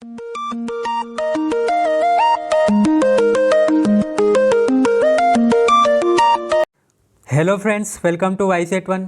Hello friends, welcome to वाईसेट1।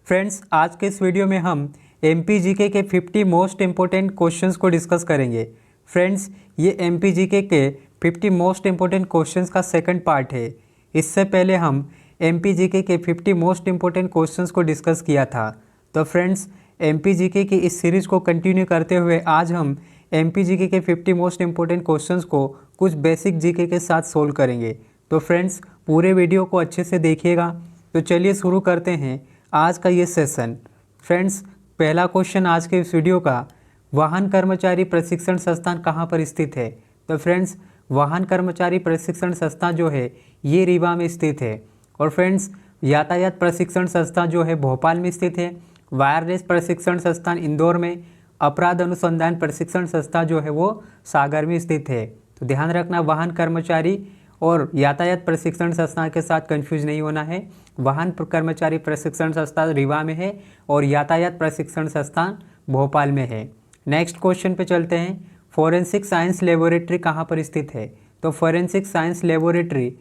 Friends, आज के इस वीडियो में हम एमपी जीके के 50 मोस्ट इम्पोर्टेंट क्वेश्चंस को डिस्कस करेंगे। फ्रेंड्स, ये एमपी जीके के 50 मोस्ट इम्पोर्टेंट क्वेश्चंस का सेकंड पार्ट है। इससे पहले हम एमपी जीके के 50 मोस्ट इम्पोर्टेंट क्वेश्चंस को डिस्कस किया था। तो फ्रेंड्स, एमपी जीके की इस सीरीज़ को कंटिन्यू करते हुए आज हम एमपी जीके के 50 मोस्ट इम्पोर्टेंट क्वेश्चंस को कुछ बेसिक जीके के साथ सोल्व करेंगे। तो फ्रेंड्स, पूरे वीडियो को अच्छे से देखिएगा। तो चलिए शुरू करते हैं आज का ये सेशन। फ्रेंड्स, पहला क्वेश्चन आज के इस वीडियो का, वाहन कर्मचारी प्रशिक्षण संस्थान कहाँ पर स्थित है? तो फ्रेंड्स, वाहन कर्मचारी प्रशिक्षण संस्थान जो है ये रीवा में स्थित है। और फ्रेंड्स, यातायात प्रशिक्षण संस्थान जो है भोपाल में स्थित है। वायरलेस प्रशिक्षण संस्थान इंदौर में। अपराध अनुसंधान प्रशिक्षण संस्थान जो है वो सागर में स्थित है। तो ध्यान रखना, वाहन कर्मचारी और यातायात प्रशिक्षण संस्थान के साथ कंफ्यूज नहीं होना है। वाहन कर्मचारी प्रशिक्षण संस्थान रीवा में है और यातायात प्रशिक्षण संस्थान भोपाल में है। नेक्स्ट क्वेश्चन पे चलते हैं। फॉरेंसिक साइंस लेबोरेटरी कहाँ पर स्थित है? तो फॉरेंसिक साइंस लेबोरेटरी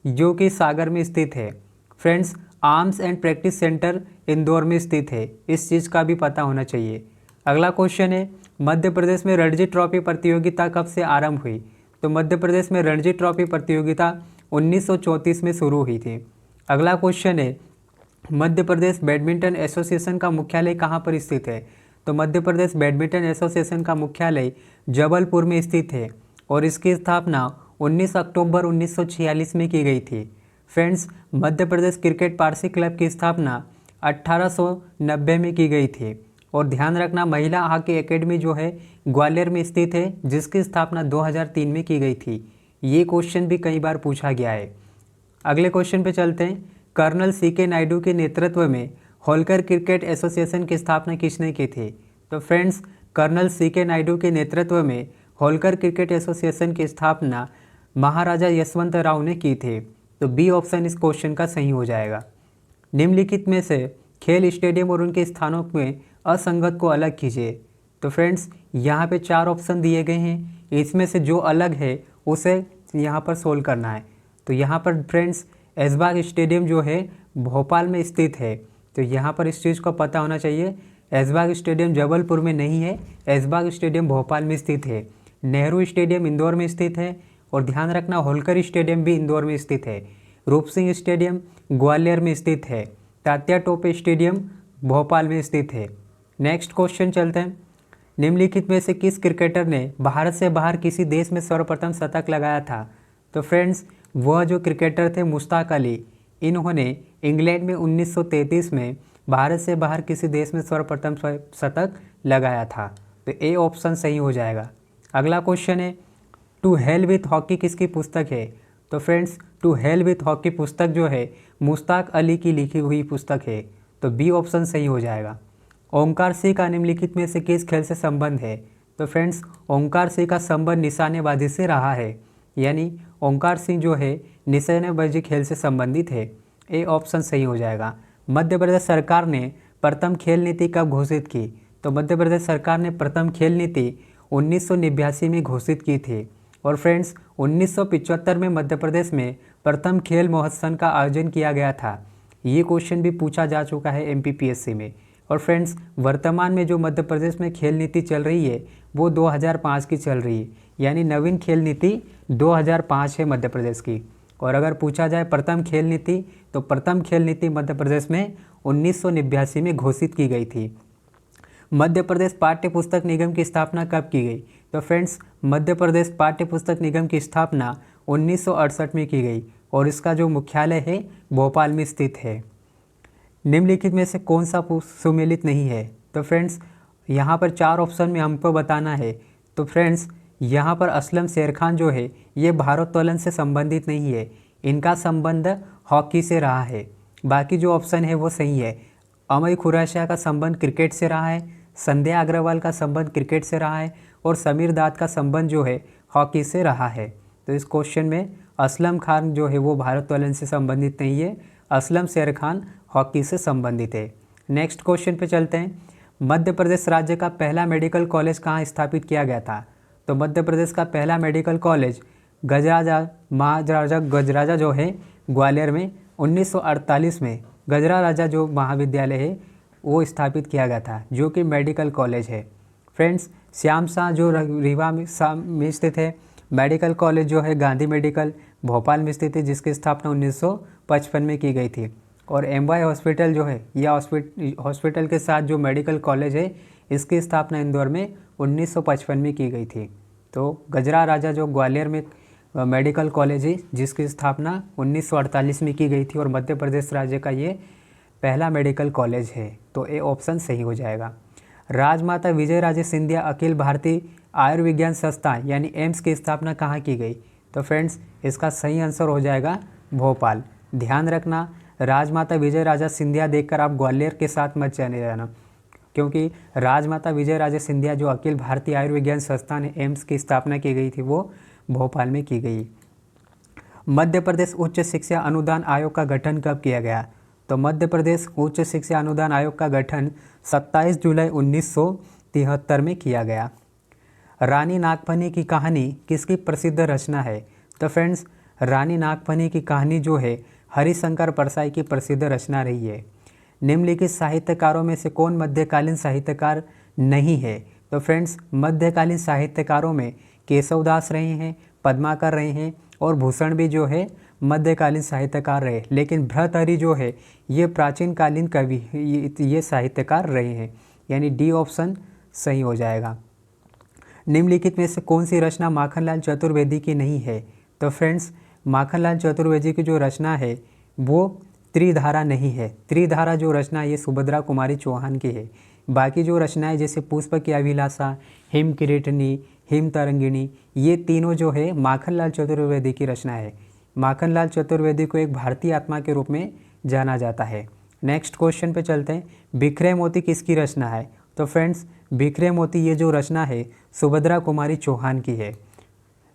जो कि सागर में स्थित है। Friends, arms and practice centre Indore में स्थित है। इस चीज़ का भी पता होना चाहिए। अगला क्वेश्चन है, मध्य प्रदेश में रणजी ट्रॉफी प्रतियोगिता कब से आरंभ हुई? तो मध्य प्रदेश में रणजी ट्रॉफी प्रतियोगिता 1934 में शुरू हुई थी। अगला क्वेश्चन है, मध्य प्रदेश बैडमिंटन एसोसिएशन का मुख्यालय कहाँ पर स्थित है? तो मध्य प्रदेश बैडमिंटन एसोसिएशन का मुख्यालय जबलपुर में स्थित है और इसकी स्थापना 19 अक्टूबर 1946 में की गई थी। Friends, Madhya Pradesh cricket Parsi club की स्थापना 1890 में की गई थी। और ध्यान रखना, महिला हॉकी एकेडमी जो है ग्वालियर में स्थित है, जिसकी स्थापना 2003 में की गई थी। ये क्वेश्चन भी कई बार पूछा गया है। अगले क्वेश्चन पे चलते हैं। कर्नल सीके नायडू के नेतृत्व में होलकर क्रिकेट एसोसिएशन की स्थापना किसने की थी? तो फ्रेंड्स, कर्नल सीके नायडू के नेतृत्व में होलकर क्रिकेट एसोसिएशन की स्थापना महाराजा यशवंत राव ने की थी। तो बी ऑप्शन इस क्वेश्चन का सही हो जाएगा। निम्नलिखित में से खेल स्टेडियम और उनके स्थानों में असंगत को अलग कीजिए। तो फ्रेंड्स, यहाँ पे 4 ऑप्शन दिए गए हैं। इसमें से जो अलग है उसे यहाँ पर सोल्व करना है। तो यहाँ पर फ्रेंड्स, ऐशबाग स्टेडियम जो है भोपाल में स्थित है। तो यहाँ पर इस चीज़ को पता होना चाहिए। ऐशबाग स्टेडियम जबलपुर में नहीं है, ऐशबाग स्टेडियम भोपाल में स्थित है। नेहरू स्टेडियम इंदौर में स्थित है। और ध्यान रखना, होलकर स्टेडियम भी इंदौर में स्थित है। रूप सिंह स्टेडियम ग्वालियर में स्थित है। तात्या टोपे स्टेडियम भोपाल में स्थित है। नेक्स्ट क्वेश्चन चलते हैं। निम्नलिखित में से किस क्रिकेटर ने भारत से बाहर किसी देश में सर्वप्रथम शतक लगाया था? तो फ्रेंड्स, वह जो क्रिकेटर थे मुश्ताक अली। इन्होंने इंग्लैंड में 1933 में भारत से बाहर किसी देश में सर्वप्रथम शतक लगाया था। तो ए ऑप्शन सही हो जाएगा। अगला क्वेश्चन है, टू हेल विथ हॉकी किसकी पुस्तक है? तो friends, to hell with hockey पुस्तक जो है मुश्ताक अली की लिखी हुई पुस्तक है। तो बी ऑप्शन सही हो जाएगा। ओंकार सिंह का निम्नलिखित में से किस खेल से संबंध है? तो फ्रेंड्स, ओंकार सिंह का संबंध निशानेबाजी से रहा है। यानी ओंकार सिंह जो है निशानेबाजी खेल से संबंधित है। ए ऑप्शन सही हो जाएगा। मध्य प्रदेश सरकार ने प्रथम खेल नीति कब घोषित की? तो मध्य प्रदेश सरकार ने प्रथम खेल नीति 1989 में घोषित की थी। और फ्रेंड्स, 1975 में मध्य प्रदेश में प्रथम खेल महोत्सव का आयोजन किया गया था। ये क्वेश्चन भी पूछा जा चुका है एमपीपीएससी में। और फ्रेंड्स, वर्तमान में जो मध्य प्रदेश में खेल नीति चल रही है वो 2005 की चल रही है। यानी नवीन खेल नीति 2005 है मध्य प्रदेश की। और अगर पूछा जाए प्रथम खेल नीति, तो प्रथम खेल नीति मध्य प्रदेश में 1989 में घोषित की गई थी। मध्य प्रदेश पाठ्य पुस्तक निगम की स्थापना कब की गई? तो फ्रेंड्स, मध्य प्रदेश पाठ्य पुस्तक निगम की स्थापना 1968 में की गई और इसका जो मुख्यालय है भोपाल में स्थित है। निम्नलिखित में से कौन सा सुमेलित नहीं है? तो फ्रेंड्स, यहाँ पर 4 ऑप्शन में हमको बताना है। तो फ्रेंड्स, यहाँ पर असलम शेर खान जो है ये भारोत्तोलन से संबंधित नहीं है। इनका संबंध हॉकी से रहा है। बाकी जो ऑप्शन है वो सही है। अमय खुराशिया का संबंध क्रिकेट से रहा है, संध्या अग्रवाल का संबंध क्रिकेट से रहा है और समीर दाद का संबंध जो है हॉकी से रहा है। तो इस क्वेश्चन में असलम खान जो है वो भारोत्तोलन से संबंधित नहीं है, असलम शेर खान हॉकी से संबंधित है। नेक्स्ट क्वेश्चन पे चलते हैं। मध्य प्रदेश राज्य का पहला मेडिकल कॉलेज कहाँ स्थापित किया गया था? तो मध्य प्रदेश का पहला मेडिकल कॉलेज गजराजा महाराजा गजराजा जो है ग्वालियर में 1948 में गजरा राजा जो महाविद्यालय है वो स्थापित किया गया था, जो कि मेडिकल कॉलेज है। फ्रेंड्स, श्याम शाह जो रीवा में स्थित है, मेडिकल कॉलेज जो है गांधी मेडिकल भोपाल में स्थित है, जिसकी स्थापना 1955 में की गई थी। और एमवाई हॉस्पिटल जो है, यह हॉस्पिटल के साथ जो मेडिकल कॉलेज है, इसकी स्थापना इंदौर में 1955 में की गई थी। तो गजरा राजा जो ग्वालियर में मेडिकल कॉलेज है, जिसकी स्थापना 1948 में की गई थी और मध्य प्रदेश राज्य का ये पहला मेडिकल कॉलेज है। तो ए ऑप्शन सही हो जाएगा। राजमाता विजयराजे सिंधिया अखिल भारतीय आयुर्विज्ञान संस्थान यानी एम्स की स्थापना कहाँ की गई? तो फ्रेंड्स, इसका सही आंसर हो जाएगा भोपाल। ध्यान रखना, राजमाता विजयराजा सिंधिया देखकर आप ग्वालियर के साथ मत चले जाना, क्योंकि राजमाता विजयराजे सिंधिया जो अखिल भारतीय आयुर्विज्ञान संस्थान एम्स की स्थापना की गई थी वो भोपाल में की गई। मध्य प्रदेश उच्च शिक्षा अनुदान आयोग का गठन कब किया गया? तो मध्य प्रदेश उच्च शिक्षा अनुदान आयोग का गठन 27 जुलाई 1973 में किया गया। रानी नागफनी की कहानी किसकी प्रसिद्ध रचना है? तो फ्रेंड्स, रानी नागफनी की कहानी जो है हरिशंकर परसाई की प्रसिद्ध रचना रही है। निम्नलिखित साहित्यकारों में से कौन मध्यकालीन साहित्यकार नहीं है? तो फ्रेंड्स, मध्यकालीन साहित्यकारों में केशवदास रहे हैं, पद्माकर रहे हैं और भूषण भी जो है मध्यकालीन साहित्यकार रहे। लेकिन भर्तृहरि जो है ये प्राचीन कालीन कवि ये साहित्यकार रहे हैं, यानी डी ऑप्शन सही हो जाएगा। निम्नलिखित में से कौन सी रचना माखनलाल चतुर्वेदी की नहीं है? तो फ्रेंड्स, माखनलाल चतुर्वेदी की जो रचना है वो त्रिधारा नहीं है। त्रिधारा जो रचना ये सुभद्रा कुमारी चौहान की है। बाकी जो रचनाएं जैसे पुष्प की अभिलाषा, हिम किरीटनी, हिम तरंगिणी, ये तीनों जो है माखनलाल चतुर्वेदी की रचना है। माखनलाल चतुर्वेदी को एक भारतीय आत्मा के रूप में जाना जाता है। नेक्स्ट क्वेश्चन पे चलते हैं। बिखरे मोती किसकी रचना है? तो फ्रेंड्स, बिखरे मोती ये जो रचना है सुभद्रा कुमारी चौहान की है।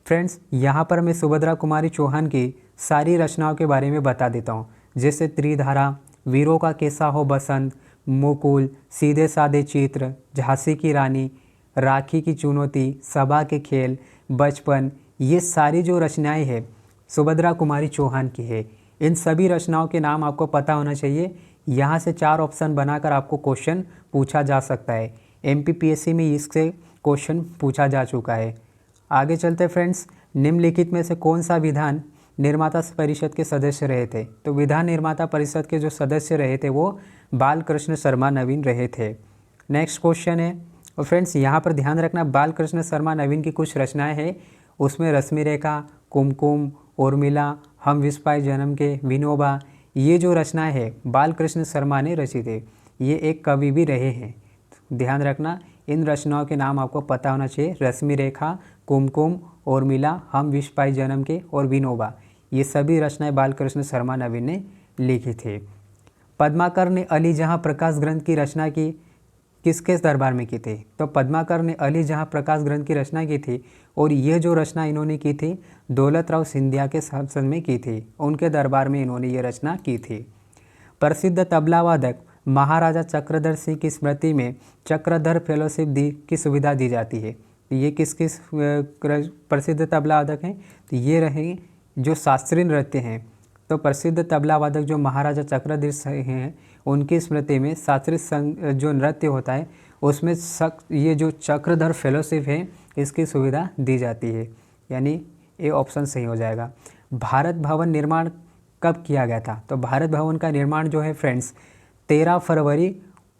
फ्रेंड्स, यहाँ पर मैं सुभद्रा कुमारी चौहान की सारी रचनाओं के बारे में बता देता हूँ, जैसे त्रिधारा, वीरों का कैसा हो बसंत, मुकुल, सीधे साधे चित्र, झांसी की रानी, राखी की चुनौती, सभा के खेल, बचपन, ये सारी जो रचनाएं हैं सुभद्रा कुमारी चौहान की है। इन सभी रचनाओं के नाम आपको पता होना चाहिए। यहाँ से 4 ऑप्शन बनाकर आपको क्वेश्चन पूछा जा सकता है। MPPSC में इससे क्वेश्चन पूछा जा चुका है। आगे चलते फ्रेंड्स, निम्नलिखित में से कौन सा विधान निर्माता परिषद के सदस्य रहे थे? तो विधान निर्माता परिषद के जो सदस्य रहे थे वो बालकृष्ण शर्मा नवीन रहे थे। नेक्स्ट क्वेश्चन है, और फ्रेंड्स यहाँ पर ध्यान रखना, बालकृष्ण शर्मा नवीन की कुछ रचनाएं हैं, उसमें रश्मि रेखा, कुमकुम, उर्मिला, हम विश्व पाए जन्म के, विनोबा, ये जो रचनाएं है बालकृष्ण शर्मा ने रची थे। ये एक कवि भी रहे हैं। ध्यान रखना, इन रचनाओं के नाम आपको पता होना चाहिए। रश्मि रेखा, कुमकुम, उर्मिला, हम विश्व पाए जन्म के और विनोबा, ये सभी रचनाएं बालकृष्ण शर्मा नवीन ने लिखी थी। पद्माकर ने अली जहाँ प्रकाश ग्रंथ की रचना की किसके दरबार में की थी? तो पद्माकर ने अली जहाँ प्रकाश ग्रंथ की रचना की थी और यह जो रचना इन्होंने की थी दौलत राव सिंधिया के शासन में की थी। उनके दरबार में इन्होंने ये रचना की थी। प्रसिद्ध तबला वादक महाराजा चक्रधर सिंह की स्मृति में चक्रधर फेलोशिप की सुविधा दी जाती है। तो ये किस प्रसिद्ध तबला वादक हैं? तो ये रहे जो शास्त्रीय नृत्य हैं। तो प्रसिद्ध तबला वादक जो महाराजा चक्रधर सिंह हैं उनकी स्मृति में शास्त्रीय जो नृत्य होता है उसमें ये जो चक्रधर फेलोशिप है इसकी सुविधा दी जाती है, यानी ये ऑप्शन सही हो जाएगा। भारत भवन निर्माण कब किया गया था? तो भारत भवन का निर्माण जो है फ्रेंड्स 13 फरवरी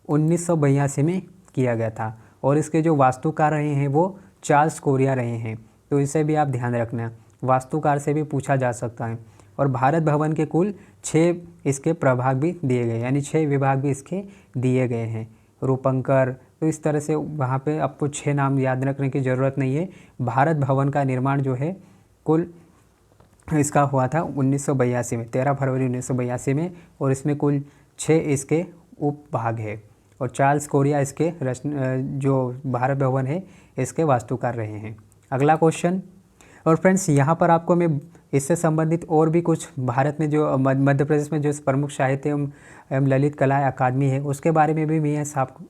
1982 में किया गया था और इसके जो वास्तुकार रहे हैं वो चार्ल्स कोरिया रहे हैं। तो इसे भी आप ध्यान रखना, वास्तुकार से भी पूछा जा सकता है। और भारत भवन के कुल 6 इसके प्रभाग भी दिए गए, यानी 6 विभाग भी इसके दिए गए हैं। रूपंकर, तो इस तरह से वहाँ पे आपको 6 नाम याद रखने की ज़रूरत नहीं है। भारत भवन का निर्माण जो है कुल इसका हुआ था 1982 में, 13 फरवरी 1982 में, और इसमें कुल 6 इसके उपभाग है। और चार्ल्स कोरिया इसके जो भारत भवन है इसके वास्तुकार रहे हैं। अगला क्वेश्चन, और फ्रेंड्स यहाँ पर आपको मैं इससे संबंधित और भी कुछ भारत में जो मध्य प्रदेश में जो प्रमुख साहित्य एवं ललित कला अकादमी है उसके बारे में भी मैं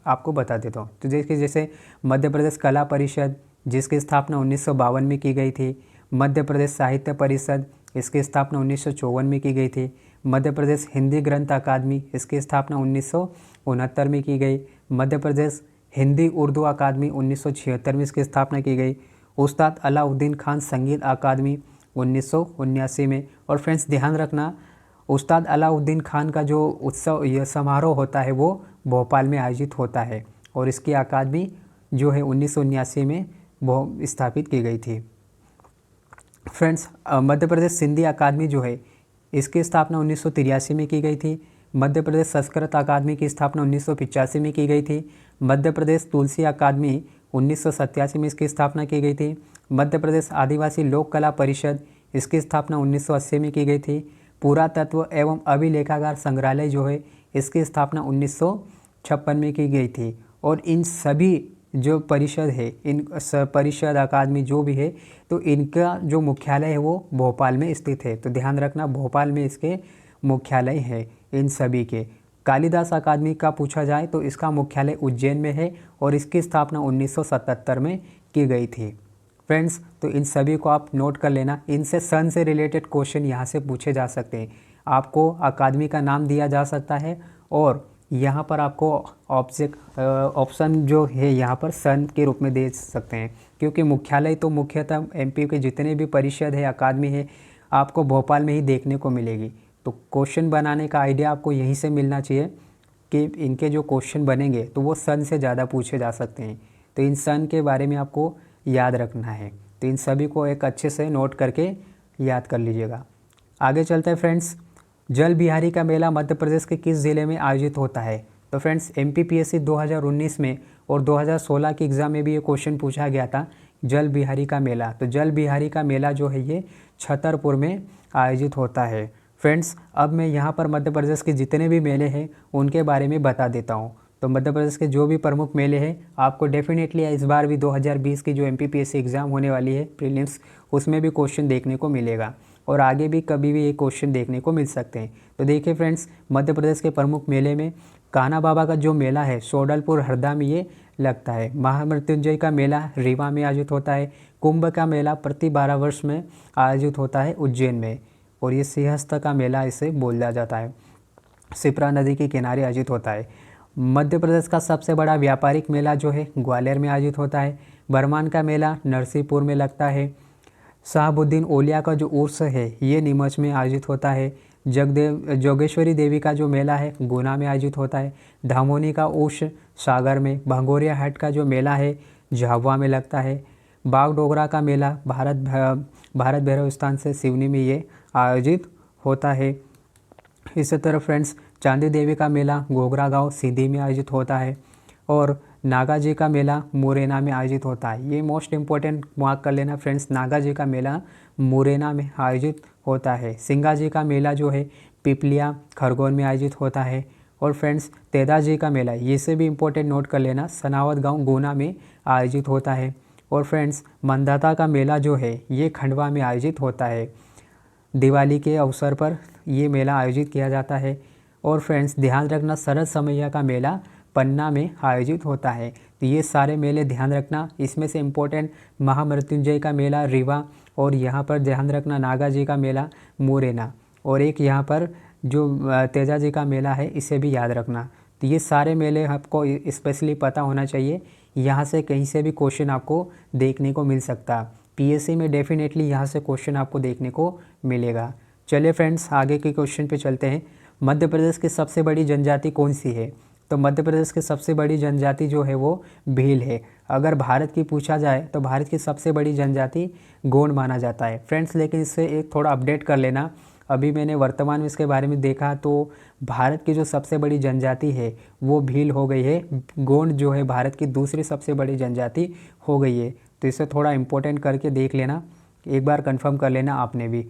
आपको बता देता हूँ। तो देखिए, जैसे मध्य प्रदेश कला परिषद, जिसकी स्थापना 1952 में की गई थी। मध्य प्रदेश साहित्य परिषद, इसकी स्थापना 1954 में की गई थी। मध्य प्रदेश हिंदी ग्रंथ अकादमी, इसकी स्थापना 1969 में की गई। मध्य प्रदेश हिंदी उर्दू अकादमी 1976 में इसकी स्थापना की गई। उस्ताद अलाउद्दीन खान संगीत अकादमी 1979 में। और फ्रेंड्स ध्यान रखना, उस्ताद अलाउद्दीन खान का जो उत्सव यह समारोह होता है वो भोपाल में आयोजित होता है और इसकी अकादमी जो है 1979 में वो स्थापित की गई थी। फ्रेंड्स मध्य प्रदेश सिंधी अकादमी जो है इसकी स्थापना 1983 में की गई थी। मध्य प्रदेश संस्कृत अकादमी की स्थापना 1985 में की गई थी। मध्य प्रदेश तुलसी अकादमी 1987 में इसकी स्थापना की गई थी। मध्य प्रदेश आदिवासी लोक कला परिषद, इसकी स्थापना 1980 में की गई थी। पुरातत्व एवं अभिलेखागार संग्रहालय जो है इसकी स्थापना 1956 में की गई थी। और इन सभी जो परिषद है, इन परिषद अकादमी जो भी है, तो इनका जो मुख्यालय है वो भोपाल में स्थित है। तो ध्यान रखना, भोपाल में इसके मुख्यालय है इन सभी के। कालिदास अकादमी का पूछा जाए तो इसका मुख्यालय उज्जैन में है और इसकी स्थापना 1977 में की गई थी। फ्रेंड्स तो इन सभी को आप नोट कर लेना, इनसे सन से रिलेटेड क्वेश्चन यहाँ से पूछे जा सकते हैं। आपको अकादमी का नाम दिया जा सकता है और यहाँ पर आपको ऑप्शन जो है यहाँ पर सन के रूप में दे सकते हैं, क्योंकि मुख्यालय तो मुख्यतः एमपी के जितने भी परिषद है, अकादमी है, आपको भोपाल में ही देखने को मिलेगी। तो क्वेश्चन बनाने का आइडिया आपको यहीं से मिलना चाहिए कि इनके जो क्वेश्चन बनेंगे तो वो सन से ज़्यादा पूछे जा सकते हैं। तो इन सन के बारे में आपको याद रखना है। तो इन सभी को एक अच्छे से नोट करके याद कर लीजिएगा। आगे चलते हैं फ्रेंड्स। जल बिहारी का मेला मध्य प्रदेश के किस ज़िले में आयोजित होता है? तो फ्रेंड्स MPPSC 2019 में और 2016 की एग्ज़ाम में भी ये क्वेश्चन पूछा गया था, जल बिहारी का मेला। तो जल बिहारी का मेला जो है ये छतरपुर में आयोजित होता है। फ्रेंड्स अब मैं यहाँ पर मध्य प्रदेश के जितने भी मेले हैं उनके बारे में बता देता हूँ। तो मध्य प्रदेश के जो भी प्रमुख मेले हैं आपको डेफिनेटली इस बार भी 2020 की जो MPPSC एग्ज़ाम होने वाली है प्रीलिम्स, उसमें भी क्वेश्चन देखने को मिलेगा और आगे भी कभी भी ये क्वेश्चन देखने को मिल सकते हैं। तो देखिए फ्रेंड्स, मध्य प्रदेश के प्रमुख मेले में कान्हा बाबा का जो मेला है सोडलपुर हरदा में ये लगता है। महामृत्युंजय का मेला रीवा में आयोजित होता है। कुंभ का मेला प्रति 12 वर्ष में आयोजित होता है उज्जैन में, और ये सिंहस्थ का मेला इसे बोला जाता है, शिप्रा नदी के किनारे आयोजित होता है। मध्य प्रदेश का सबसे बड़ा व्यापारिक मेला जो है ग्वालियर में आयोजित होता है। बरमान का मेला नरसिंहपुर में लगता है। शहाबुद्दीन औलिया का जो उर्स है ये नीमच में आयोजित होता है। जोगेश्वरी देवी का जो मेला है गुना में आयोजित होता है। धामोनी का उर्स सागर में। भंगोरिया हाट का जो मेला है झाबुआ में लगता है। बागडोगरा का मेला भारत भैरव स्थान से सिवनी में ये आयोजित होता है। इसी तरह फ्रेंड्स चांदी देवी का मेला गोगरा गांव सीधी में आयोजित होता है और नागा जी का मेला मुरैना में आयोजित होता है। ये मोस्ट इम्पोर्टेंट मार्क कर लेना फ्रेंड्स, नागा जी का मेला मुरैना में आयोजित होता है। सिंगा जी का मेला जो है पिपलिया खरगोन में आयोजित होता है। और फ्रेंड्स तेदा जी का मेला, ये से भी इम्पोर्टेंट नोट कर लेना, सनावत गाँव गुना में आयोजित होता है। और फ्रेंड्स मंदाता का मेला जो है ये खंडवा में आयोजित होता है। दिवाली के अवसर पर ये मेला आयोजित किया जाता है। और फ्रेंड्स ध्यान रखना, शरद समैया का मेला पन्ना में आयोजित होता है। तो ये सारे मेले ध्यान रखना। इसमें से इम्पोर्टेंट महामृत्युंजय का मेला रीवा, और यहाँ पर ध्यान रखना नागा जी का मेला मुरैना, और एक यहाँ पर जो तेजा जी का मेला है इसे भी याद रखना। तो ये सारे मेले आपको स्पेशली पता होना चाहिए, यहाँ से कहीं से भी क्वेश्चन आपको देखने को मिल सकता। PSC में डेफिनेटली यहाँ से क्वेश्चन आपको देखने को मिलेगा। चलिए फ्रेंड्स आगे के क्वेश्चन पे चलते हैं। मध्य प्रदेश की सबसे बड़ी जनजाति कौन सी है? तो मध्य प्रदेश की सबसे बड़ी जनजाति जो है वो भील है। अगर भारत की पूछा जाए तो भारत की सबसे बड़ी जनजाति गोंड माना जाता है फ्रेंड्स, लेकिन इससे एक थोड़ा अपडेट कर लेना। अभी मैंने वर्तमान में इसके बारे में देखा तो भारत की जो सबसे बड़ी जनजाति है वो भील हो गई है। गोंड जो है भारत की दूसरी सबसे बड़ी जनजाति हो गई है। तो इसे थोड़ा इम्पोर्टेंट करके देख लेना, एक बार कंफर्म कर लेना आपने भी।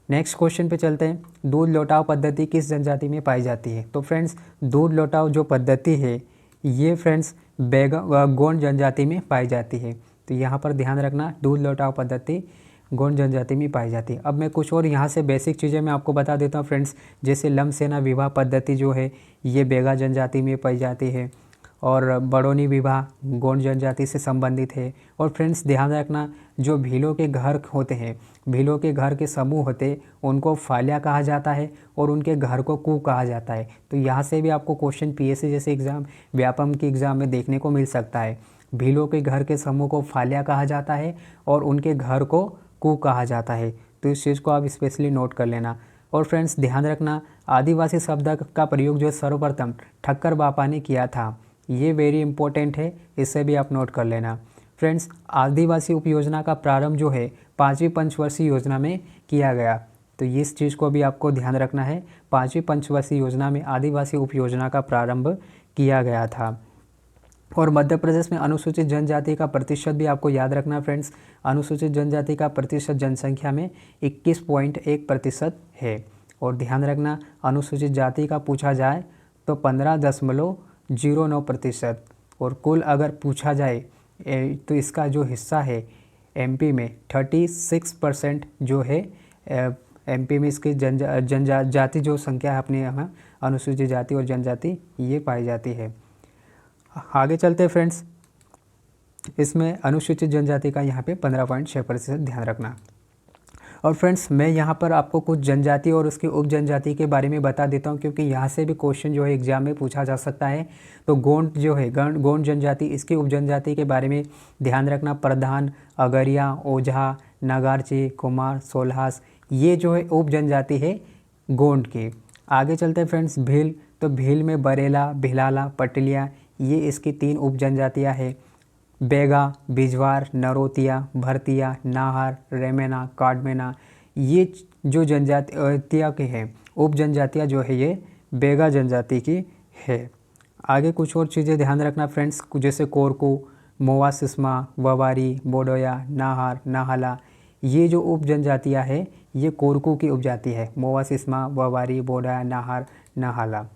नेक्स्ट क्वेश्चन पे चलते हैं। दूध लौटाव पद्धति किस जनजाति में पाई जाती है? तो फ्रेंड्स दूध लौटाव जो पद्धति है ये फ्रेंड्स गोंड जनजाति में पाई जाती है। तो यहाँ पर ध्यान रखना, दूध लौटाव पद्धति गोंड जनजाति में पाई जाती है। अब मैं कुछ और यहाँ से बेसिक चीज़ें मैं आपको बता देता हूँ फ्रेंड्स, जैसे लम सेना विवाह पद्धति जो है ये बेगा जनजाति में पाई जाती है। और बड़ोनी विवाह गोंड जनजाति से संबंधित है। और फ्रेंड्स ध्यान रखना, जो भीलों के घर होते हैं, भीलों के घर के समूह होते उनको फाल्या कहा जाता है और उनके घर को कू कहा जाता है। तो यहाँ से भी आपको क्वेश्चन पीएससी जैसे एग्ज़ाम, व्यापम के एग्ज़ाम में देखने को मिल सकता है। भीलों के घर के समूह को फाल्या कहा जाता है और उनके घर को कू कहा जाता है। तो इस चीज़ को आप स्पेशली नोट कर लेना। और फ्रेंड्स ध्यान रखना, आदिवासी शब्द का प्रयोग जो सर्वप्रथम ठक्कर बापा ने किया था, ये वेरी इंपॉर्टेंट है, इसे भी आप नोट कर लेना। फ्रेंड्स आदिवासी उपयोजना का प्रारंभ जो है 5वीं पंचवर्षीय योजना में किया गया। तो इस चीज़ को भी आपको ध्यान रखना है, 5वीं पंचवर्षीय योजना में आदिवासी उपयोजना का प्रारंभ किया गया था। और मध्य प्रदेश में अनुसूचित जनजाति का प्रतिशत भी आपको याद रखना फ्रेंड्स, अनुसूचित जनजाति का प्रतिशत जनसंख्या में 21.1% है। और ध्यान रखना, अनुसूचित जाति का पूछा जाए तो 15.09%, और कुल अगर पूछा जाए तो इसका जो हिस्सा है एमपी में 36% जो है, एमपी में इसकी जनजाति जो संख्या है अपने यहाँ अनुसूचित जाति और जनजाति ये पाई जाती है। आगे चलते हैं फ्रेंड्स, इसमें अनुसूचित जनजाति का यहाँ पे 15.6% ध्यान रखना। और फ्रेंड्स मैं यहाँ पर आपको कुछ जनजाति और उसकी उप जनजाति के बारे में बता देता हूँ, क्योंकि यहाँ से भी क्वेश्चन जो है एग्जाम में पूछा जा सकता है। तो गोंड जो है गोंड जनजाति, इसकी उप जनजाति के बारे में ध्यान रखना। प्रधान, अगरिया, ओझा, नगारची, कुमार, सोल्हास, ये जो है उप जनजाति है गोंड की। आगे चलते हैं फ्रेंड्स, भील, तो भील में बरेला, भिलाला, पटलिया, ये इसकी 3 उप जनजातियाँ हैं। बेगा, बिजवार, नरोतिया, भरतिया, नाहर, रेमेना, काडमेना, ये जो जनजातियाँ के हैं उप जनजातियाँ जो है ये बेगा जनजाति की है। आगे कुछ और चीज़ें ध्यान रखना फ्रेंड्स, जैसे कोरकू, मोवा सिस्मा, ववारी, बोडोया, नाहर, नाहला, ये जो उप जनजातियाँ है ये कोरकू की उपजाति है। मोवा सिस्मा, ववारी, बोडोया, नाहर, नाहाला।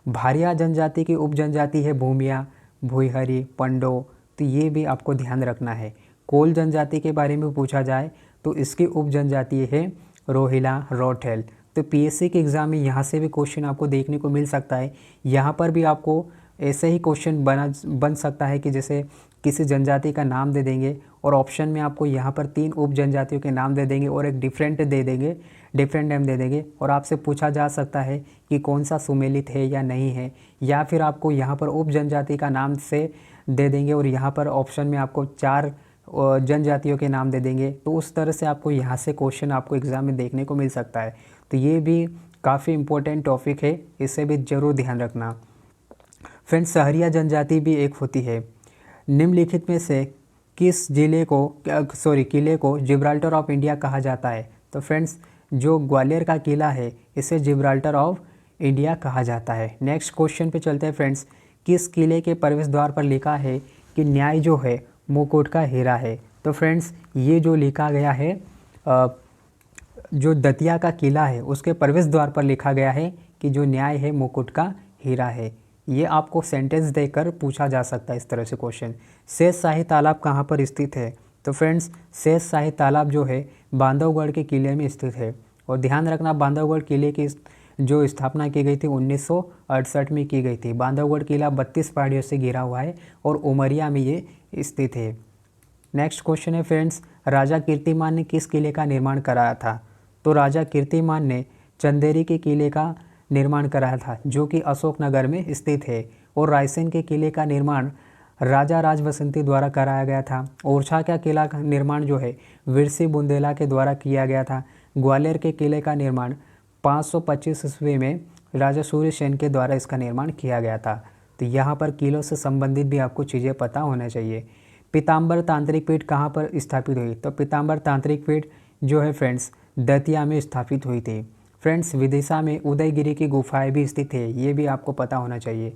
भारिया जनजाति की उप जनजाति है भूमिया, भुईहरी, पंडो, तो ये भी आपको ध्यान रखना है। कोल जनजाति के बारे में पूछा जाए तो इसकी उप जनजाति है रोहिला, रोठेल। तो पीएससी के एग्ज़ाम में यहाँ से भी क्वेश्चन आपको देखने को मिल सकता है। यहाँ पर भी आपको ऐसे ही क्वेश्चन बन सकता है कि जैसे किसी जनजाति का नाम दे देंगे और ऑप्शन में आपको यहाँ पर 3 उप जनजातियों के नाम दे देंगे और एक डिफरेंट नेम दे देंगे, और आपसे पूछा जा सकता है कि कौन सा सुमेलित है या नहीं है, या फिर आपको यहाँ पर उप जनजाति का नाम से दे देंगे और यहाँ पर ऑप्शन में आपको 4 जनजातियों के नाम दे देंगे। तो उस तरह से आपको यहाँ से क्वेश्चन आपको एग्ज़ाम में देखने को मिल सकता है। तो ये भी काफ़ी इम्पोर्टेंट टॉपिक है, इसे भी ज़रूर ध्यान रखना। फ्रेंड्स सहरिया जनजाति भी एक होती है। निम्नलिखित में से किस किले को जिब्राल्टर ऑफ इंडिया कहा जाता है? तो फ्रेंड्स जो ग्वालियर का किला है इसे जिब्राल्टर ऑफ इंडिया कहा जाता है। नेक्स्ट क्वेश्चन पे चलते हैं फ्रेंड्स, किस किले के प्रवेश द्वार पर लिखा है कि न्याय जो है मुकुट का हीरा है? तो फ्रेंड्स ये जो लिखा गया है जो दतिया का किला है उसके प्रवेश द्वार पर लिखा गया है कि जो न्याय है मुकुट का हीरा है। ये आपको सेंटेंस देकर पूछा जा सकता है इस तरह से क्वेश्चन। शेष शाही तालाब कहाँ पर स्थित है? तो फ्रेंड्स शेष शाही तालाब जो है बांधवगढ़ के किले में स्थित है। और ध्यान रखना बांधवगढ़ किले की जो स्थापना की गई थी 1968 में की गई थी। बांधवगढ़ किला 32 पहाड़ियों से घिरा हुआ है और उमरिया में ये स्थित है। नेक्स्ट क्वेश्चन है फ्रेंड्स, राजा कीर्तिमान ने किस किले का निर्माण कराया था? तो राजा कीर्तिमान ने चंदेरी के किले का निर्माण कराया था जो कि अशोकनगर में स्थित है। और रायसेन के किले का निर्माण राजा राजबसंती द्वारा कराया गया था। ओरछा का किला का निर्माण जो है विरसी बुंदेला के द्वारा किया गया था। ग्वालियर के किले का निर्माण 525 ईस्वी में राजा सूर्यसेन के द्वारा इसका निर्माण किया गया था। तो यहाँ पर किलों से संबंधित भी आपको चीज़ें पता होना चाहिए। पीताम्बर तांत्रिक पीठ कहाँ पर स्थापित हुई? तो पीताम्बर तांत्रिक पीठ जो है फ्रेंड्स दतिया में स्थापित हुई थी। फ्रेंड्स विदिशा में उदयगिरी की गुफाएं भी स्थित है, ये भी आपको पता होना चाहिए।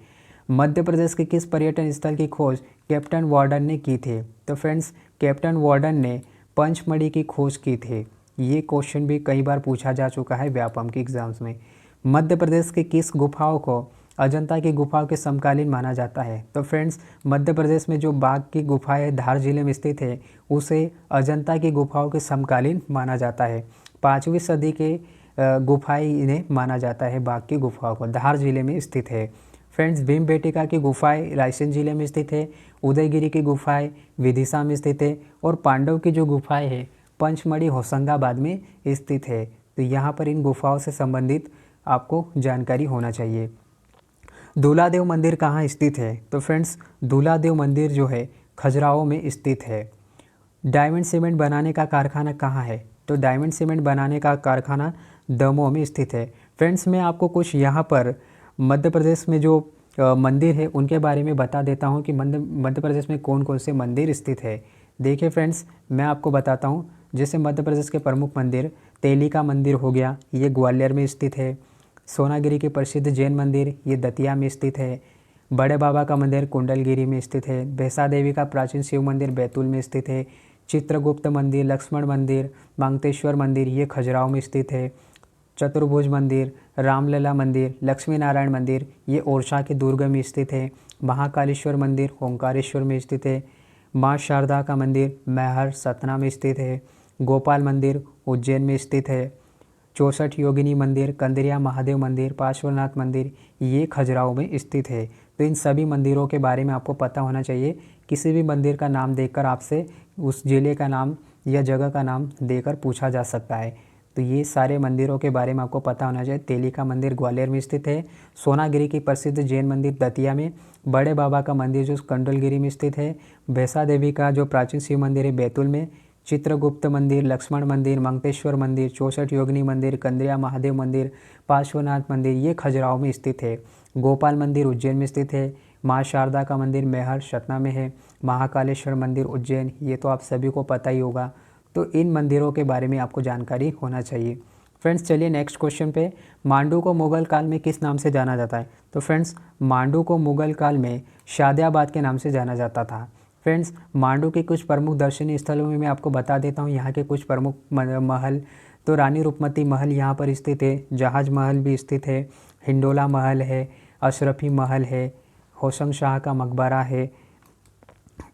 मध्य प्रदेश के किस पर्यटन स्थल की खोज कैप्टन वार्डन ने की थी? तो फ्रेंड्स कैप्टन वार्डन ने पंचमढ़ी की खोज की थी। ये क्वेश्चन भी कई बार पूछा जा चुका है व्यापम के एग्जाम्स में। मध्य प्रदेश के किस गुफाओं को अजंता की गुफाओं के समकालीन माना जाता है? तो फ्रेंड्स मध्य प्रदेश में जो बाघ की गुफाएं धार जिले में स्थित है उसे अजंता की गुफाओं के समकालीन माना जाता है। 5वीं सदी के गुफाएं इन्हें माना जाता है बाघ की गुफाओं को, धार जिले में स्थित है। फ्रेंड्स भीमबेटका की गुफाएं रायसेन जिले में स्थित है, उदयगिरी की गुफाएं विदिशा में स्थित है और पांडव की जो गुफाएं है पंचमढ़ी होशंगाबाद में स्थित है। तो यहाँ पर इन गुफाओं से संबंधित आपको जानकारी होना चाहिए। दूलादेव मंदिर कहाँ स्थित है? तो फ्रेंड्स दूलादेव मंदिर जो है खजुराहो में स्थित है। डायमंड सीमेंट बनाने का कारखाना कहाँ है? तो डायमंड सीमेंट बनाने का कारखाना दमोह में स्थित है। फ्रेंड्स मैं आपको कुछ यहाँ पर मध्य प्रदेश में जो मंदिर है उनके बारे में बता देता हूँ कि मध्य प्रदेश में कौन कौन से मंदिर स्थित है। देखिए फ्रेंड्स मैं आपको बताता हूँ, जैसे मध्य प्रदेश के प्रमुख मंदिर तेली का मंदिर हो गया, ये ग्वालियर में स्थित है। सोनागिरी के प्रसिद्ध जैन मंदिर ये दतिया में स्थित है। बड़े बाबा का मंदिर कुंडलगिरी में स्थित है। भैंसा देवी का प्राचीन शिव मंदिर बैतूल में स्थित है। चित्रगुप्त मंदिर, लक्ष्मण मंदिर, मांगतेश्वर मंदिर ये खजुराहो में स्थित है। चतुर्भुज मंदिर, रामलला मंदिर, लक्ष्मी नारायण मंदिर ये ओरछा के दुर्ग में स्थित है। महाकालेश्वर मंदिर ओंकारेश्वर में स्थित है। माँ शारदा का मंदिर मैहर सतना में स्थित है। गोपाल मंदिर उज्जैन में स्थित है। 64 योगिनी मंदिर, कंदरिया महादेव मंदिर, पार्श्वनाथ मंदिर ये खजुराहो में स्थित है। तो इन सभी मंदिरों के बारे में आपको पता होना चाहिए। किसी भी मंदिर का नाम देखकर आपसे उस जिले का नाम या जगह का नाम देकर पूछा जा सकता है। तो ये सारे मंदिरों के बारे में आपको पता होना चाहिए। तेली का मंदिर ग्वालियर में स्थित है। सोनागिरी की प्रसिद्ध जैन मंदिर दतिया में। बड़े बाबा का मंदिर जो कुंडलगिरी में स्थित है। भैंसा देवी का जो प्राचीन शिव मंदिर है बैतूल में। चित्रगुप्त मंदिर, लक्ष्मण मंदिर, मंगतेश्वर मंदिर, 64 योगिनी मंदिर, कंदरिया महादेव मंदिर, पार्श्वनाथ मंदिर ये खजुराहो में स्थित है। गोपाल मंदिर उज्जैन में स्थित है। माँ शारदा का मंदिर मैहर सतना में है। महाकालेश्वर मंदिर उज्जैन ये तो आप सभी को पता ही होगा। तो इन मंदिरों के बारे में आपको जानकारी होना चाहिए। फ्रेंड्स चलिए नेक्स्ट क्वेश्चन पे, मांडू को मुगल काल में किस नाम से जाना जाता है? तो फ्रेंड्स मांडू को मुगल काल में शादियाबाद के नाम से जाना जाता था। फ्रेंड्स मांडू के कुछ प्रमुख दर्शनीय स्थलों में मैं आपको बता देता हूँ यहाँ के कुछ प्रमुख महल। तो रानी रूपमती महल यहाँ पर स्थित है। जहाज महल भी स्थित है। हिंडोला महल है। अशरफी महल है। होशंग शाह का मकबरा है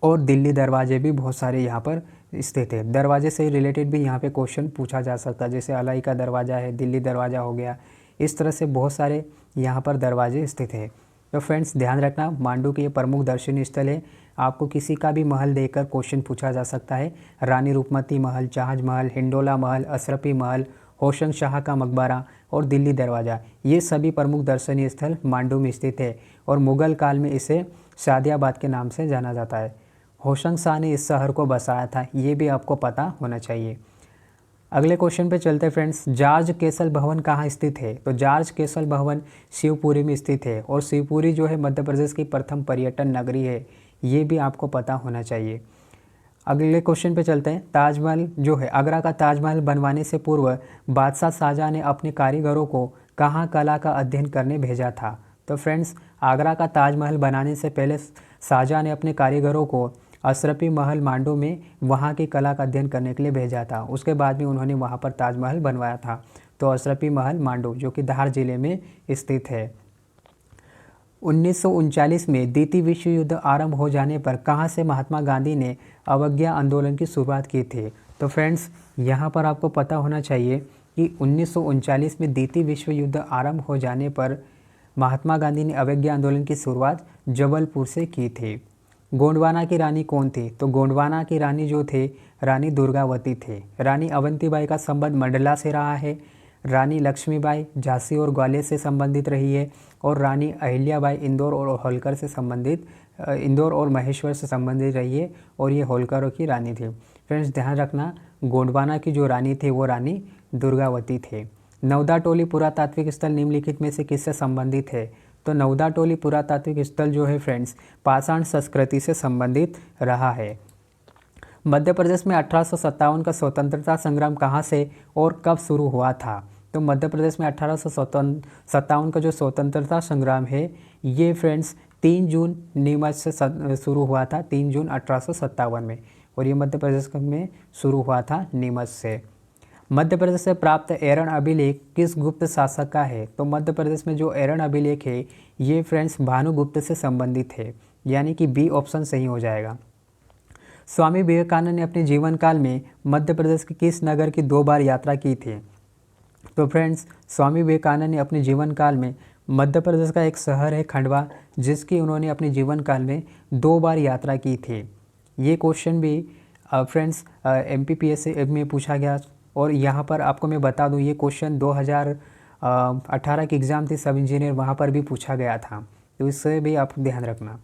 और दिल्ली दरवाजे भी बहुत सारे यहाँ पर स्थित है। दरवाजे से रिलेटेड भी यहाँ पे क्वेश्चन पूछा जा सकता है, जैसे अलाई का दरवाज़ा है, दिल्ली दरवाज़ा हो गया। इस तरह से बहुत सारे यहाँ पर दरवाजे स्थित है। तो फ्रेंड्स ध्यान रखना मांडू के ये प्रमुख दर्शनीय स्थल है। आपको किसी का भी महल देकर क्वेश्चन पूछा जा सकता है। रानी रूपमती महल, जहाज महल, हिंडोला महल, अशरफी महल, होशंग शाह का मकबरा और दिल्ली दरवाज़ा ये सभी प्रमुख दर्शनीय स्थल मांडू में स्थित है और मुगल काल में इसे शादियाबाद के नाम से जाना जाता है। होशंग शाह ने इस शहर को बसाया था, ये भी आपको पता होना चाहिए। अगले क्वेश्चन पे चलते हैं फ्रेंड्स। जॉर्ज केसल भवन कहाँ स्थित है? तो जॉर्ज केसल भवन शिवपुरी में स्थित है और शिवपुरी जो है मध्य प्रदेश की प्रथम पर्यटन नगरी है, ये भी आपको पता होना चाहिए। अगले क्वेश्चन पे चलते हैं। ताजमहल जो है, आगरा का ताजमहल बनवाने से पूर्व बादशाह शाहजहाँ ने अपने कारीगरों को कहाँ कला का अध्ययन करने भेजा था? तो फ्रेंड्स आगरा का ताजमहल बनाने से पहले शाहजहाँ ने अपने कारीगरों को अशरफी महल मांडू में वहाँ की कला का अध्ययन करने के लिए भेजा था। उसके बाद में उन्होंने वहाँ पर ताजमहल बनवाया था। तो अशरफी महल मांडू जो कि धार जिले में स्थित है। 1939 में द्वितीय विश्व युद्ध आरंभ हो जाने पर कहाँ से महात्मा गांधी ने अवज्ञा आंदोलन की शुरुआत की थी? तो फ्रेंड्स यहाँ पर आपको पता होना चाहिए कि 1939 में द्वितीय विश्व युद्ध आरंभ हो जाने पर महात्मा गांधी ने अवज्ञा आंदोलन की शुरुआत जबलपुर से की थी। गोंडवाना की रानी कौन थी? तो गोंडवाना की रानी जो थे रानी दुर्गावती थे। रानी अवंतीबाई का संबंध मंडला से रहा है। रानी लक्ष्मीबाई झांसी और ग्वालियर से संबंधित रही है और रानी अहिल्याबाई इंदौर और होलकर से संबंधित इंदौर और महेश्वर से संबंधित रही है और ये होलकरों की रानी थी। फ्रेंड्स ध्यान रखना गोंडवाना की जो रानी थी वो रानी दुर्गावती थे। नवदा टोली पुरातात्विक स्थल निम्नलिखित में से किससे संबंधित है? तो नवदा टोली पुरातात्विक स्थल जो है फ्रेंड्स पाषाण संस्कृति से संबंधित रहा है। मध्य प्रदेश में 1857 का स्वतंत्रता संग्राम कहाँ से और कब शुरू हुआ था? तो मध्य प्रदेश में 1857 का जो स्वतंत्रता संग्राम है ये फ्रेंड्स 3 जून नीमच से शुरू हुआ था, 3 जून 1857 में, और ये मध्य प्रदेश में शुरू हुआ था नीमच से। मध्य प्रदेश से प्राप्त एरन अभिलेख किस गुप्त शासक का है? तो मध्य प्रदेश में जो एरन अभिलेख है ये फ्रेंड्स भानुगुप्त से संबंधित है, यानी कि बी ऑप्शन सही हो जाएगा। स्वामी विवेकानंद ने अपने जीवन काल में मध्य प्रदेश के किस नगर की 2 बार यात्रा की थी? तो फ्रेंड्स स्वामी विवेकानंद ने अपने जीवन काल में मध्य प्रदेश का एक शहर है खंडवा, जिसकी उन्होंने अपने जीवन काल में 2 बार यात्रा की थी। ये क्वेश्चन भी फ्रेंड्स MPPSC में पूछा गया, और यहाँ पर आपको मैं बता दूँ ये क्वेश्चन 2018 की एग्ज़ाम थी सब इंजीनियर, वहाँ पर भी पूछा गया था, तो इससे भी आप ध्यान रखना।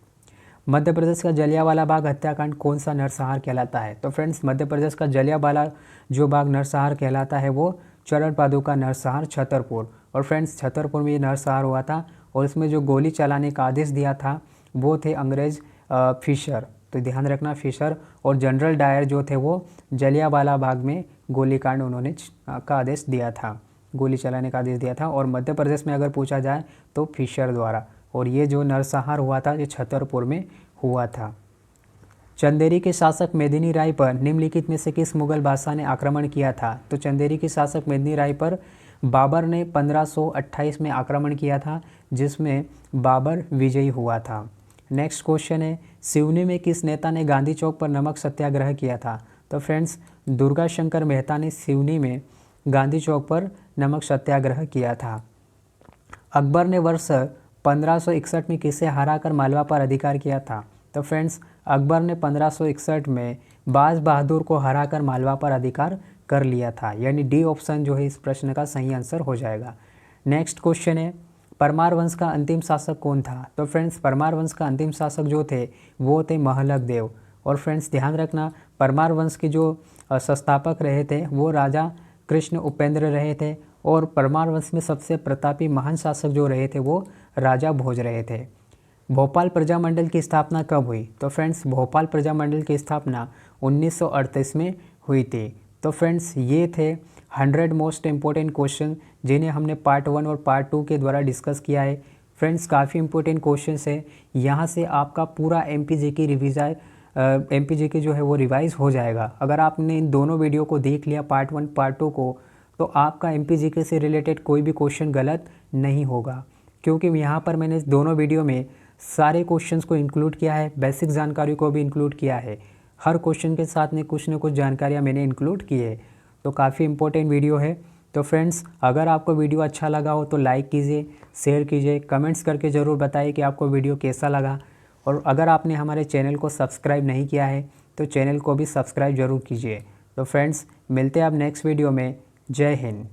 मध्य प्रदेश का जलियांवाला बाग हत्याकांड कौन सा नरसंहार कहलाता है? तो फ्रेंड्स मध्य प्रदेश का जलियांवाला जो बाग नरसंहार कहलाता है वो चरण पादुका नरसंहार छतरपुर। और फ्रेंड्स छतरपुर में ये नरसंहार हुआ था, और इसमें जो गोली चलाने का आदेश दिया था वो थे अंग्रेज़ फिशर, तो ध्यान रखना फिशर। और जनरल डायर जो थे वो जलियांवाला बाग में गोलीकांड उन्होंने का आदेश दिया था, गोली चलाने का आदेश दिया था। और मध्य प्रदेश में अगर पूछा जाए तो फिशर द्वारा। और ये जो नरसंहार हुआ था ये छतरपुर में हुआ था। चंदेरी के शासक मेदिनी राय पर निम्नलिखित में से किस मुगल बादशाह ने आक्रमण किया था? तो चंदेरी के शासक मेदिनी राय पर बाबर ने 1528 में आक्रमण किया था, जिसमें बाबर विजयी हुआ था। नेक्स्ट क्वेश्चन है, सिवनी में किस नेता ने गांधी चौक पर नमक सत्याग्रह किया था? तो फ्रेंड्स दुर्गा शंकर मेहता ने सिवनी में गांधी चौक पर नमक सत्याग्रह किया था। अकबर ने वर्ष 1561 में किसे हराकर मालवा पर अधिकार किया था? तो फ्रेंड्स अकबर ने 1561 में बाज बहादुर को हराकर मालवा पर अधिकार कर लिया था, यानी डी ऑप्शन जो है इस प्रश्न का सही आंसर हो जाएगा। नेक्स्ट क्वेश्चन है, परमार वंश का अंतिम शासक कौन था? तो फ्रेंड्स परमार वंश का अंतिम शासक जो थे वो थे महलक देव। और फ्रेंड्स ध्यान रखना परमार वंश के जो संस्थापक रहे थे वो राजा कृष्ण उपेंद्र रहे थे, और परमार वंश में सबसे प्रतापी महान शासक जो रहे थे वो राजा भोज रहे थे। भोपाल प्रजामंडल की स्थापना कब हुई? तो फ्रेंड्स भोपाल प्रजामंडल की स्थापना 1938 में हुई थी। तो फ्रेंड्स ये थे 100 मोस्ट इम्पोर्टेंट क्वेश्चन जिन्हें हमने पार्ट 1 और पार्ट 2 के द्वारा डिस्कस किया है। फ्रेंड्स काफ़ी इंपॉर्टेंट क्वेश्चंस है, यहाँ से आपका पूरा MPGK रिवीजन MPGK जो है वो रिवाइज हो जाएगा। अगर आपने इन दोनों वीडियो को देख लिया पार्ट 1 पार्ट 2 को, तो आपका MPGK से रिलेटेड कोई भी क्वेश्चन गलत नहीं होगा, क्योंकि यहाँ पर मैंने दोनों वीडियो में सारे क्वेश्चंस को इंक्लूड किया है, बेसिक जानकारी को भी इंक्लूड किया है। हर क्वेश्चन के साथ में कुछ न कुछ जानकारियाँ मैंने इंक्लूड की है, तो काफ़ी इंपॉर्टेंट वीडियो है। तो फ्रेंड्स अगर आपको वीडियो अच्छा लगा हो तो लाइक कीजिए, शेयर कीजिए, कमेंट्स करके ज़रूर बताइए कि आपको वीडियो कैसा लगा। और अगर आपने हमारे चैनल को सब्सक्राइब नहीं किया है तो चैनल को भी सब्सक्राइब ज़रूर कीजिए। तो फ्रेंड्स मिलते हैं आप नेक्स्ट वीडियो में। जय हिंद।